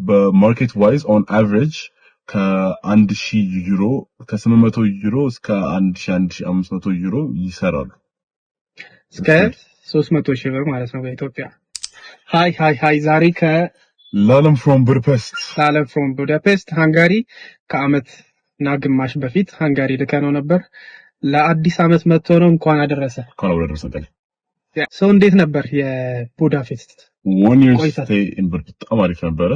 በማርኬት ዋይዝ ኦን አቨሬጅ ከ1000 ዩሮ ከ800 ዩሮ እስከ 1500 ዩሮ ይሰራሉ። እስከ 300 ሺህ ብር ማለት ነው በኢትዮጵያ። ሃይ ዛሬ ላለም ፍሮም ቡዳፔስት ሃንጋሪ ከአመት እና ግማሽ በፊት ሃንጋሪ ልከነው ነበር። ለአዲስ አመት መጥቶ ነው። እንኳን አደረሰ ቀን ሰው እንዴት ነበር የቡዳፔስት 1 year stay in በጣም አሪፍ ነበረ።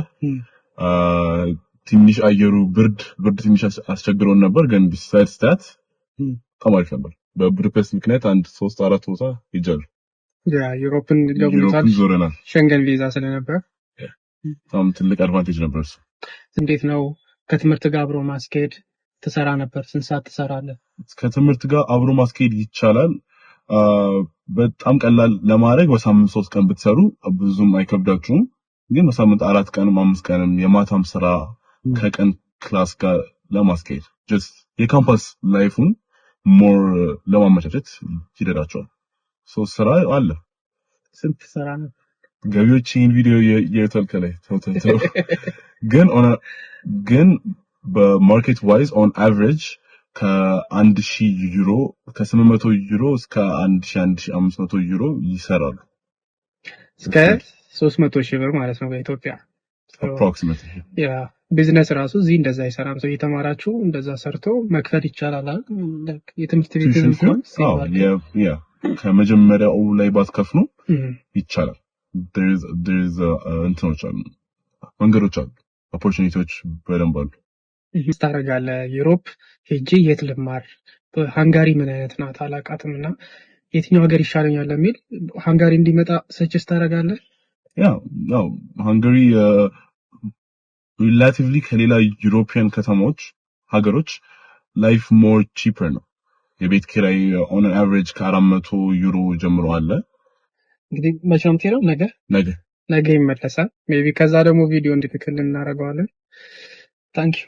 ትንሽ አየሩ ብርድ ትንሽ አስቸግሮን ነበር፣ ግን besides that በጣም አሪፍ ነበር። በቡዳፔስት ምክንያት 3-4 ቦታ ይጃሉ። ዩሮፕን ገብቷል። ሸንገን ቪዛ ስለነበር በጣም ትልቅ አድቫንቴጅ ነበር እሱ። እንዴት ነው ከትምህርት ጋር አብሮ ማስኬድ ትሰራ ነበር? ስንት ሰዓት ትሰራለህ? ከትምህርት ጋር አብሮ ማስኬድ ይቻላል። በጣም ቀላል ለማድረግ በሳምንት 3 ቀን ብትሰሩ ብዙም አይከብዳችሁም። ግን በሳምንት 4 ቀንም 5 ቀንም የማታም ስራ ከቀን ክላስ ጋር ለማስኬድ just የካምፓስ ላይፉን ሞር ለማመቻቸት ይደዳቸዋል። ስራ አለ። ስንት ሰራ ነው? ገቢዎችን ቪዲዮ የተልከለ ግን በማርኬት ዋይዝ ኦን አቨሬጅ ከ1000 ዩሮ ከ800 ዩሮ እስከ 1500 ዩሮ ይሰራሉ። እስከ 300 ሺህ ብር ማለት ነው በኢትዮጵያ approximately ቢዝነስ ራሱ እዚህ እንደዛ ይሰራል። ሰው የተማራችሁ እንደዛ ሰርቶ መክፈል ይቻላል አይደል? የትምህርት ቤት እንኳን ከመጀመሪያው ላይ ባትከፍሉ ይቻላል። there's እንትኖች አሉ፣ መንገዶች አሉ፣ ኦፖርቹኒቲዎች በደንብ አሉ። ታረጋለህ ዩሮፕ ሄጄ የት ልማር፣ ሃንጋሪ ምን አይነት ናት አላውቃትምና የትኛው ሀገር ይሻለኛል ለሚል ሃንጋሪ እንዲመጣ ሰጀስት ታረጋለህ? ያው ሃንጋሪ ሪላቲቭሊ ከሌላ ዩሮፒያን ከተሞች ሀገሮች ላይፍ ሞር ቺፐር ነው። የቤት ኪራይ ኦን አቨሬጅ ከ400 ዩሮ ጀምሮ አለ። እንግዲህ መቼ ነው የምትሄደው? ነገ ይመለሳል ሜቢ። ከዛ ደግሞ ቪዲዮ እንድትልክልን እናደርገዋለን። ታንክ ዩ